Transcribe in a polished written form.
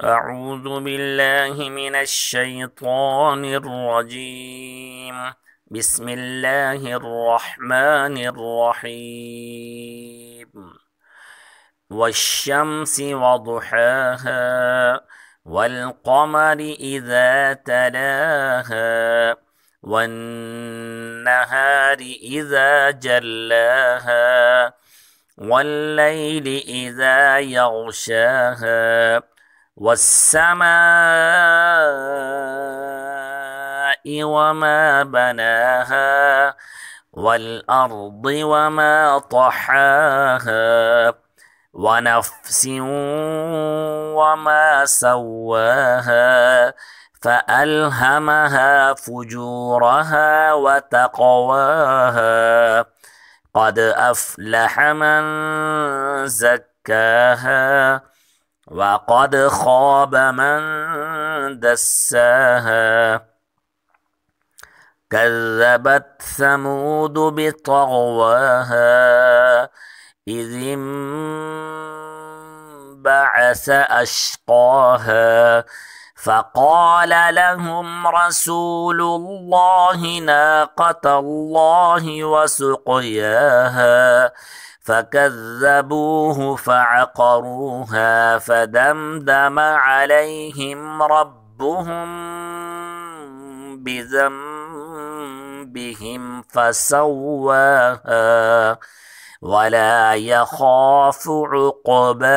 أعوذ بالله من الشيطان الرجيم. بسم الله الرحمن الرحيم. والشمس وضحاها والقمر إذا تلاها والنهار إذا جلاها والليل إذا يغشاها والسماء وما بناها والأرض وما طحاها ونفس وما سواها فألهمها فجورها وتقواها قد أفلح من زكاها وقد خاب من دساها كذبت ثمود بطغواها إذ انبعث أشقاها فقال لهم رسول الله ناقة الله وسقياها فكذبوه فعقروها فدمدم عليهم ربهم بذنبهم فسواها ولا يخاف عقباها.